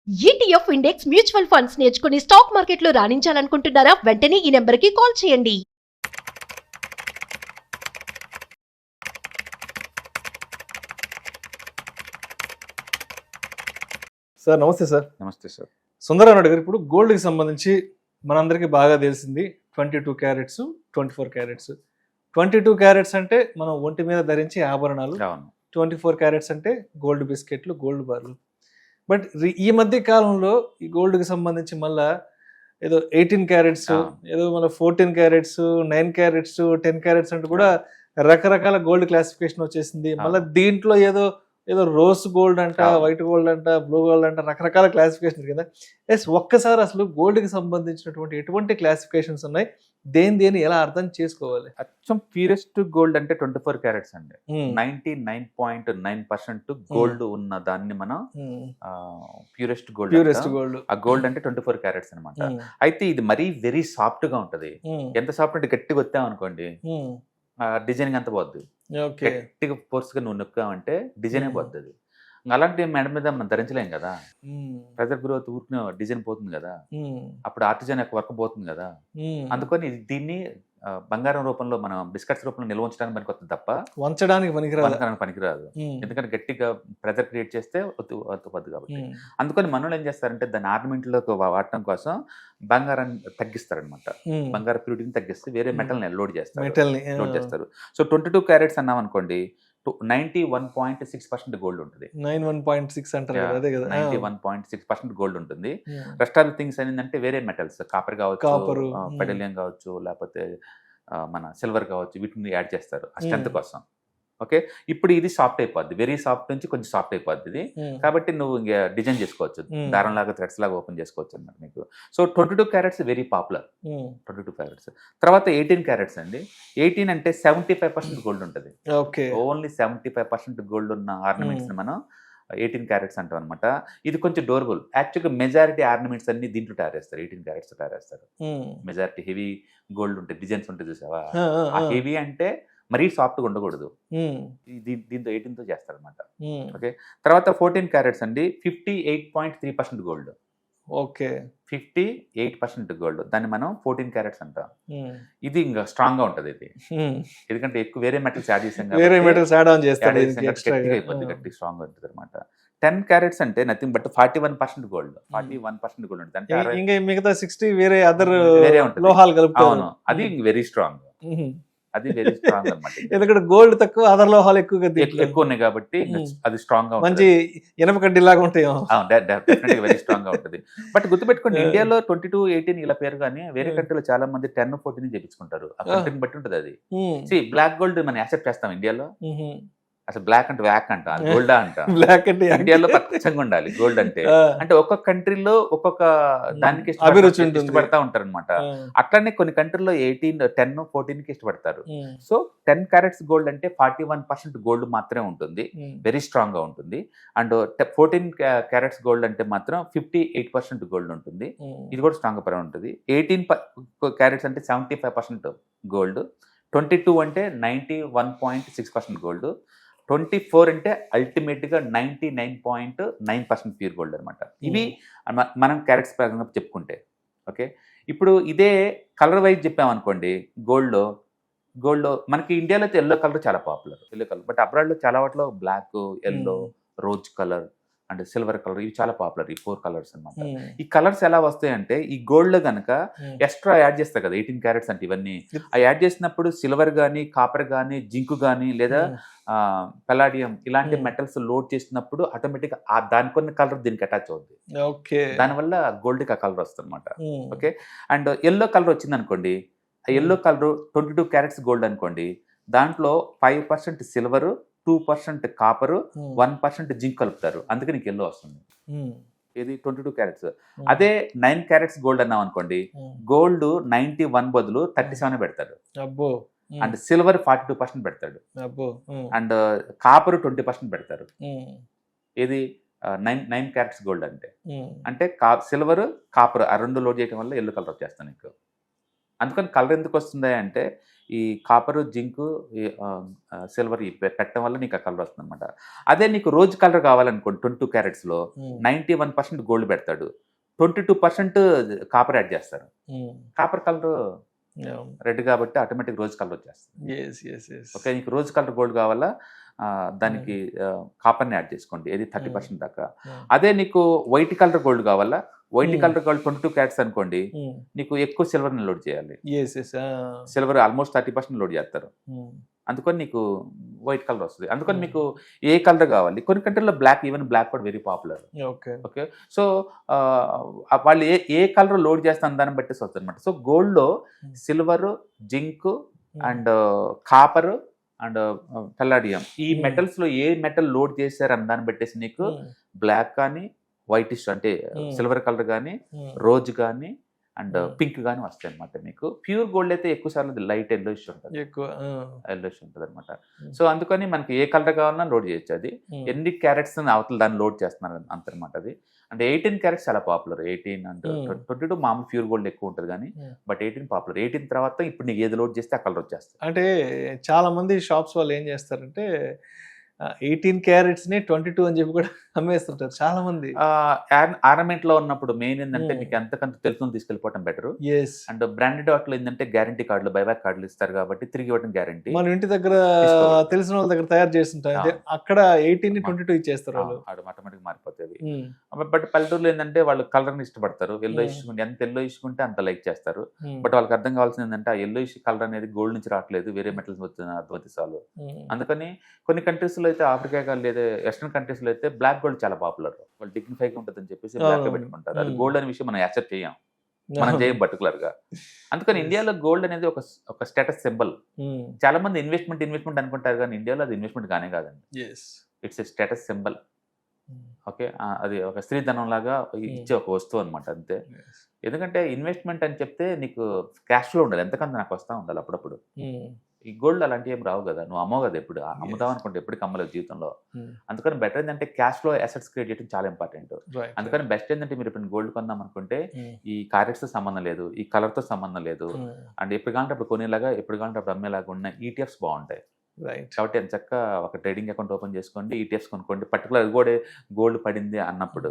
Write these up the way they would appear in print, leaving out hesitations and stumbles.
ETF index mutual funds నేర్చుకుని stock మార్కెట్లో రాణించాలనుకుంటున్నారా? వెంటనే ఈ నెంబర్కి కాల్ చేయండి. సార్ నమస్తే సార్. నమస్తే సార్. సుందరరావు గారు, ఇప్పుడు గోల్డ్కి సంబంధించి మనందరికీ బాగా తెలిసింది 22 క్యారెట్స్, 24 క్యారెట్స్. 22 క్యారెట్స్ అంటే మనం ఒంటి మీద ధరించే ఆభరణాలు, 24 క్యారెట్స్ అంటే గోల్డ్ బిస్కెట్లు, గోల్డ్ బార్లు. బట్ ఈ మధ్య కాలంలో ఈ గోల్డ్కి సంబంధించి మళ్ళా ఏదో 18 క్యారెట్స్, ఏదో మళ్ళీ 14 క్యారెట్స్, 9 క్యారెట్స్, 10 క్యారెట్స్ అంటూ కూడా రకరకాల గోల్డ్ క్లాసిఫికేషన్ వచ్చేసింది. మళ్ళీ దీంట్లో ఏదో ఏదో రోజ్ గోల్డ్ అంట, వైట్ గోల్డ్ అంట, బ్లూ గోల్డ్ అంట, రకరకాల క్లాసిఫికేషన్ కదా. ఎస్, ఒక్కసారి అసలు గోల్డ్కి సంబంధించినటువంటి ఎటువంటి క్లాసిఫికేషన్స్ ఉన్నాయి, దేని ఎలా అర్థం చేసుకోవాలి? అచ్చం ప్యూరెస్ట్ గోల్డ్ అంటే 24 క్యారెట్స్ అండి. 99.9% గోల్డ్ ఉన్న దాన్ని మనం ప్యూరెస్ట్ గోల్డ్. ఆ గోల్డ్ అంటే 24 క్యారెట్స్ అనమాట. అయితే ఇది మరీ వెరీ సాఫ్ట్ గా ఉంటది. ఎంత సాఫ్ట్ అంటే గట్టిగా వచ్చామనుకోండి డిజైనింగ్ అంత పోద్ది. గట్టిగా ఫోర్స్ గా నువ్వు నొక్కామంటే డిజైన్ పోద్ది. అది అలాంటి మేడం మీద మనం ధరించలేం కదా. ప్రెజర్ గ్రోత్ ఊరికిన డిజైన్ పోతుంది కదా, అప్పుడు ఆర్టిజన్ యొక్క వర్క్ పోతుంది కదా. అందుకని దీన్ని బంగారం రూపంలో మనం బిస్కెట్స్ రూపంలో నిల్వ ఉంచడానికి పనికొస్తుంది తప్ప వంచడానికి పనికిరాదు. ఎందుకంటే గట్టిగా ప్రెజర్ క్రియేట్ చేస్తే ఒత్తుపద్దు కాబట్టి. అందుకని మనలో ఏం చేస్తారంటే దాన్ని ఆర్నమెంట్ లో వాడటం కోసం బంగారాన్ని తగ్గిస్తారనమాట. బంగారం ప్యూరిటీని తగ్గిస్తే వేరే మెటల్ ని లోడ్ చేస్తారు. సో 22 క్యారెట్స్ అన్నాం అనుకోండి, 91.6% గోల్డ్ ఉంటుంది. 91.6% గోల్డ్ ఉంటుంది. రెస్ట్ ఆఫ్ థింగ్స్ ఏంటంటే వేరే మెటల్స్, కాపర్ కావచ్చు, పెడలియం కావచ్చు, లేకపోతే మన సిల్వర్ కావచ్చు, వీటిని యాడ్ చేస్తారు ఆ స్ట్రెంత్ కోసం. ఓకే, ఇప్పుడు ఇది సాఫ్ట్ అయిపోద్ది, వెరీ సాఫ్ట్ నుంచి కొంచెం సాఫ్ట్ అయిపోద్ది ఇది. కాబట్టి నువ్వు ఇంకా డిజైన్ చేసుకోవచ్చు, దారం లాగా థ్రెడ్స్ లాగా ఓపెన్ చేసుకోవచ్చు అన్నమాట నీకు. So 22 carats very popular. 22 carats తర్వాత 18 క్యారెట్స్ అండి. 18 అంటే 75% గోల్డ్ ఉంటుంది. ఓన్లీ 75% గోల్డ్ ఉన్న ఆర్నమెంట్స్ మనం 18 క్యారెట్స్ అంటాం అనమాట. ఇది కొంచెం డోరబుల్. యాక్చువల్గా మెజారిటీ ఆర్నమెంట్స్ అన్ని దీంట్లో తయారు చేస్తారు, 18 క్యారెట్స్ తయారు చేస్తారు. మెజారిటీ హెవీ గోల్డ్ ఉంటాయి, డిజైన్స్ ఉంటాయి చూసావా. ఆ హెవీ అంటే మరీ సాఫ్ట్గా ఉండకూడదు, దీంతో 18తో చేస్తారనమాట. ఓకే, తర్వాత 14 క్యారెట్స్ అండి. 58.3% గోల్డ్. ఓకే, 58% గోల్డ్, దాన్ని మనం 14 క్యారెట్స్ అంటాం. ఇది ఇంకా స్ట్రాంగ్ గా ఉంటది ఇది, ఎందుకంటే ఎక్కువ వేరే మెటల్స్ యాడ్ చేసాం, గట్టి స్ట్రాంగ్ ఉంటుంది అనమాట. 10 క్యారెట్స్ అంటే నథింగ్ బట్ 41% గోల్డ్. 41% గోల్డ్ ఉంటుంది అంటే మిగతా 60 వేరే అదర్ వేరే ఉంటుంది, లోహాలు కలుపుతారు. అవును, అది వెరీ స్ట్రాంగ్. అది వెరీ స్ట్రాంగ్ అనమాట. ఎందుకంటే గోల్డ్ తక్కువ, అదర్ లోహాలు ఎక్కువ ఉన్నాయి కాబట్టి అది స్ట్రాంగ్ గా మంచి ఇనప కడ్డీ లాగా ఉంటాయి. వెరీ స్ట్రాంగ్ గా ఉంటుంది. బట్ గుర్తుపెట్టుకోండి, ఇండియాలో 22, 18 ఇలా పేరు కానీ వేరే కంట్రీలో చాలా మంది 10, 14 చేపించుకుంటారు. ఆ కంట్రీని బట్టి ఉంటుంది అది. బ్లాక్ గోల్డ్ మనం యాక్సెప్ట్ చేస్తాం ఇండియాలో. అసలు బ్లాక్ అంటే వ్యాక్ అంట, గోల్డా అంట. బ్లాక్ అంటే ఇండియాలో పచ్చంగా ఉండాలి గోల్డ్ అంటే. అంటే ఒక్కొక్క కంట్రీలో ఒక్కొక్క దానికి ఇష్టపడతా ఉంటారు అనమాట. అట్లానే కొన్ని కంట్రీలో 18, 10, 14 కి ఇష్టపడతారు. సో 10 క్యారెట్స్ గోల్డ్ అంటే 41% గోల్డ్ మాత్రమే ఉంటుంది, వెరీ స్ట్రాంగ్ గా ఉంటుంది. అండ్ 14 క్యారెట్స్ గోల్డ్ అంటే మాత్రం 58% గోల్డ్ ఉంటుంది, ఇది కూడా స్ట్రాంగ్ పరంగా ఉంటుంది. 18 క్యారెట్స్ అంటే 75% గోల్డ్. 22 అంటే 91.6% గోల్డ్. 24 అంటే అల్టిమేట్ గా 99.9% ప్యూర్ గోల్డ్ అనమాట. ఇవి మనం క్యారెట్స్ పరంగా చెప్పుకుంటే. ఓకే, ఇప్పుడు ఇదే కలర్ వైజ్ చెప్పామనుకోండి, గోల్డ్ మనకి ఇండియాలో అయితే ఎల్లో కలర్ చాలా popular, yellow colour. But abroad లో చాలా వాటిలో black, yellow, rose colour and silver colour, ఇవి చాలా పాపులర్, ఈ 4 కలర్స్ అనమాట. ఈ కలర్స్ ఎలా వస్తాయంటే ఈ గోల్డ్ లో కనుక ఎక్స్ట్రా యాడ్ చేస్తారు కదా 18 క్యారెట్స్ అంటే ఇవన్నీ. ఆ యాడ్ చేసినప్పుడు సిల్వర్ గానీ, కాపర్ గానీ, జింక్ గానీ, లేదా పెలాడియం ఇలాంటి మెటల్స్ లోడ్ చేసినప్పుడు ఆటోమేటిక్ దానికి కొన్ని కలర్ దీనికి అటాచ్ అవుతుంది. దానివల్ల గోల్డ్ కి ఆ కలర్ వస్తుంది అనమాట. ఓకే, అండ్ ఎల్లో కలర్ వచ్చింది అనుకోండి, ఆ ఎల్లో కలర్ 22 క్యారెట్స్ గోల్డ్ అనుకోండి, దాంట్లో 5% సిల్వర్, 2% కాపర్, 1% జింక్ కలుపుతారు, అందుకే నీకు ఎల్లో వస్తుంది. ఇది 22 క్యారెట్స్. అదే 9 క్యారెట్స్ గోల్డ్ అన్నాం అనుకోండి, గోల్డ్ 91 బదులు 37 పెడతాడు. అండ్ సిల్వర్ 42% పెడతాడు. అండ్ కాపర్ 20% పెడతారు. ఇది 9 క్యారెట్స్ గోల్డ్ అంటే. అంటే సిల్వర్, కాపర్ ఆ రెండు లోడ్ చేయడం వల్ల ఎల్లో కలర్ వచ్చేస్తాను నీకు. అందుకని కలర్ ఎందుకు వస్తుంది అంటే ఈ కాపర్, జింక్, సిల్వర్ పెట్టడం వల్ల నీకు ఆ కలర్ వస్తుంది అనమాట. అదే నీకు రోజ్ కలర్ కావాలనుకోండి 22 క్యారెట్స్లో 91% గోల్డ్ పెడతాడు, 22% కాపర్ యాడ్ చేస్తారు. కాపర్ కలర్ రెడ్ కాబట్టి ఆటోమేటిక్ రోజ్ కలర్ వచ్చేస్తుంది. ఓకే, నీకు రోజ్ కలర్ గోల్డ్ కావాలా, దానికి కాపర్ని యాడ్ చేసుకోండి, ఏది 30% దాకా. అదే నీకు వైట్ కలర్ గోల్డ్ కావాలా, వైట్ కలర్ గోల్డ్ 22 క్యారెట్స్ అనుకోండి, నీకు ఎక్కువ సిల్వర్ని లోడ్ చేయాలి. సిల్వర్ ఆల్మోస్ట్ 30% లోడ్ చేస్తారు, అందుకని నీకు వైట్ కలర్ వస్తుంది. అందుకని మీకు ఏ కలర్ కావాలి. కొన్ని కంట్రీలో బ్లాక్, ఈవెన్ బ్లాక్ కూడా వెరీ పాపులర్. ఓకే, సో వాళ్ళు ఏ కలర్ లోడ్ చేస్తాను దాన్ని బట్టేసి వస్తుంది అనమాట. సో గోల్డ్లో silver, zinc and copper and Palladium, ఈ మెటల్స్లో ఏ మెటల్ లోడ్ చేశారు అని దాన్ని బట్టేసి నీకు బ్లాక్ కానీ, వైటిష్ అంటే సిల్వర్ కలర్ కానీ, రోజ్ కానీ అండ్ పింక్ కానీ వస్తాయి అనమాట. మీకు ప్యూర్ గోల్డ్ అయితే ఎక్కువ సార్లు లైట్ ఎల్లోయిష్ ఉంటుంది, ఎల్లోయిష్ ఉంటుంది అనమాట. సో అందుకని మనకి ఏ కలర్ కావాలన్నా లోడ్ చేయొచ్చు. అది ఎన్ని క్యారెట్స్ అవతల దాన్ని లోడ్ చేస్తున్నారు అంతనమాట. అది అంటే 18 క్యారెట్స్ చాలా పాపులర్. 18 అండ్ 22 మామూలు ప్యూర్ గోల్డ్ ఎక్కువ ఉంటుంది కానీ, బట్ 18 పాపులర్. 18 తర్వాత ఇప్పుడు నీకు ఏది లోడ్ చేస్తే ఆ కలర్ వచ్చేస్తుంది. అంటే చాలా మంది షాప్స్ వాళ్ళు ఏం చేస్తారంటే 18 క్యారెట్స్ని 22 అని చెప్పి కూడా అమ్మేస్తుంటారు చాలా మంది. ఆర్నమెంట్ లో ఉన్నప్పుడు మెయిన్ ఏంటంటే మీకు ఎంతకంత తెలుసుకుని తీసుకెళ్ళిపోవడం బెటర్. అండ్ బ్రాండెడ్ వాటిలో ఏంటంటే గ్యారంటీ కార్డులు, బైబ్యాక్ కార్డులు ఇస్తారు కాబట్టి తిరిగి ఇవ్వడం గ్యారంటీ. మన ఇంటి దగ్గర తెలిసిన వాళ్ళ దగ్గర తయారు చేస్తుంటారు, అక్కడ 18 22 ఇచ్చేస్తారు వాళ్ళు, ఆటోమేటిక్ మారిపోతుంది. బట్ పల్లెటూరులో ఏంటంటే వాళ్ళు కలర్ ని ఇష్టపడతారు. ఎల్లో ఇష్కుంటే ఎంత ఎల్లో ఇష్కుంటే అంత లైక్ చేస్తారు. బట్ వాళ్ళకి అర్థం కావాల్సింది ఏంటంటే ఆ ఎల్లో ఇష్ కలర్ అనేది గోల్డ్ నుంచి రావట్లేదు, వేరే మెటల్స్ వచ్చిన అర్థమతిసాలు. అందుకని కొన్ని కంట్రీస్ లో అయితే, ఆఫ్రికా కానీ లేదా వెస్టర్న్ కంట్రీస్ లో అయితే బ్లాక్ గోల్డ్ చాలా పాపులర్. వాళ్ళు డిగ్నిఫైగా ఉంటుంది అని చెప్పేసి బ్లాక్ పెట్టుకుంటారు. అది గోల్డ్ అనే విషయం మనం యాక్సెప్ట్ చేయం, మనం చేయం పర్టికులర్ గా. అందుకని ఇండియాలో గోల్డ్ అనేది ఒక స్టేటస్ సింబల్. చాలా మంది ఇన్వెస్ట్మెంట్ అనుకుంటారు కానీ ఇండియాలో అది ఇన్వెస్ట్మెంట్ కానే కాదండి, it's a status symbol. Okay, అది ఒక స్త్రీధనం లాగా ఇచ్చే ఒక వస్తువు అనమాట, అంతే. ఎందుకంటే ఇన్వెస్ట్మెంట్ అని చెప్తే నీకు క్యాష్ ఫ్లో ఉండాలి, ఎంతకంత నాకు వస్తా ఉండాలి అప్పుడప్పుడు. ఈ గోల్డ్ అలాంటివి ఏం రావు కదా, నువ్వు అమ్మవు కదా, ఎప్పుడు అమ్ముదాం అనుకుంటే ఎప్పటికి అమ్మలేదు జీవితంలో. అందుకని బెటర్ ఏంటంటే క్యాష్ ఫ్లో అసెట్స్ క్రియేట్ చేయడం చాలా ఇంపార్టెంట్. అందుకని బెస్ట్ ఏంటంటే మీరు ఇప్పుడు గోల్డ్ కొందాం అనుకుంటే ఈ క్యారెట్స్ తో సంబంధం లేదు, ఈ కలర్ తో సంబంధం లేదు, అండ్ ఎప్పుడు కావాలంటే అప్పుడు కొనేలాగా, ఎప్పుడు కావాలంటే అప్పుడు అమ్మేలాగా ఉన్న ఈటీఎఫ్స్ బాగుంటాయి. కాబట్టి ఎంత చక్కగా ఒక ట్రేడింగ్ అకౌంట్ ఓపెన్ చేసుకోండి, ఈటీఎఫ్స్ కొనుక్కోండి. పర్టికులర్ కూడా గోల్డ్ పడింది అన్నప్పుడు,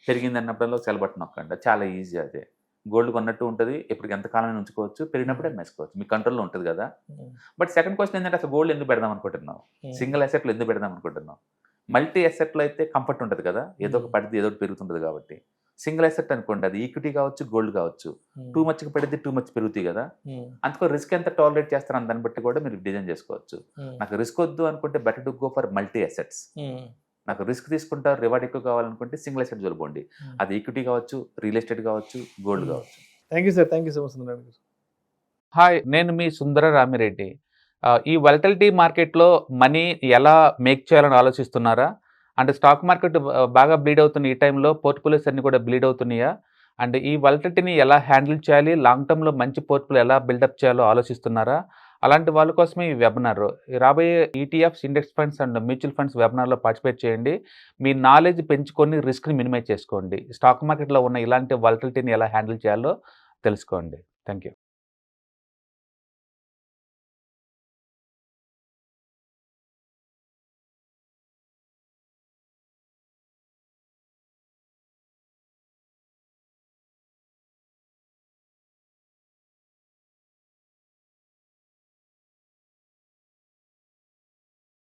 పెరిగింది అన్నప్పుడల్లా సెల్ బటన్ నొక్కండి, చాలా ఈజీ. అదే గోల్డ్ కొన్నట్టు ఉంటుంది, ఎప్పటికి ఎంతకాలం ఉంచుకోవచ్చు, పెరిగినప్పుడే అమ్మేసుకోవచ్చు, మీ కంట్రోల్లో ఉంటుంది కదా. బట్ సెకండ్ క్వశ్చన్ ఏంటంటే అసలు గోల్డ్ ఎందుకు పెడదాం అనుకుంటున్నావు, సింగిల్ అసెట్లు ఎందుకు పెడదాం అనుకుంటున్నావు. మల్టీ అసెట్లో అయితే కంఫర్ట్ ఉంటుంది కదా, ఏదో ఒక పడితే ఏదో పెరుగుతుంటుంది కాబట్టి. సింగిల్ అసెట్ అనుకోండి, అది ఈక్విటీ కావచ్చు, గోల్డ్ కావచ్చు, టూ మచ్కి పడితే టూ మచ్ పెరుగుతాయి కదా. అందుకో రిస్క్ ఎంత టాలరేట్ చేస్తారని దాన్ని బట్టి కూడా మీరు డిజైన్ చేసుకోవచ్చు. నాకు రిస్క్ వద్దు అనుకుంటే better to go for multi assets. నాకు రిస్క్ తీసుకుంటారు, రివార్డ్ ఎక్కువ కావాలనుకుంటే సింగిల్ అసెట్ జోలుకోండి, అది ఈక్విటీ కావచ్చు, రియల్ ఎస్టేట్ కావచ్చు, గోల్డ్ కావచ్చు. Thank you sir, thank you so much Sundara. Hi, నేను మీ సుందర రామిరెడ్డి. ఈ వాలటిలిటీ మార్కెట్లో మనీ ఎలా మేక్ చేయాలని ఆలోచిస్తున్నారా? అంటే స్టాక్ మార్కెట్ బాగా బ్లీడ్ అవుతున్న ఈ టైంలో పోర్ట్ఫోలియోస్ అన్ని కూడా బ్లీడ్ అవుతున్నాయా? అండ్ ఈ వాలటిలిటీని ఎలా హ్యాండిల్ చేయాలి, లాంగ్ టర్మ్లో మంచి పోర్ట్ఫోలియో ఎలా బిల్డప్ చేయాలో ఆలోచిస్తున్నారా? అలాంటి వాళ్ళ కోసమే ఈ వెబినార్. రాబోయే ETFs, index funds and mutual funds వెబినార్లో పార్టిసిపేట్ చేయండి. మీ నాలెడ్జ్ పెంచుకొని రిస్క్ని మినిమైజ్ చేసుకోండి. స్టాక్ మార్కెట్లో ఉన్న ఇలాంటి వాలటిలిటీని ఎలా హ్యాండిల్ చేయాలో తెలుసుకోండి. Thank you.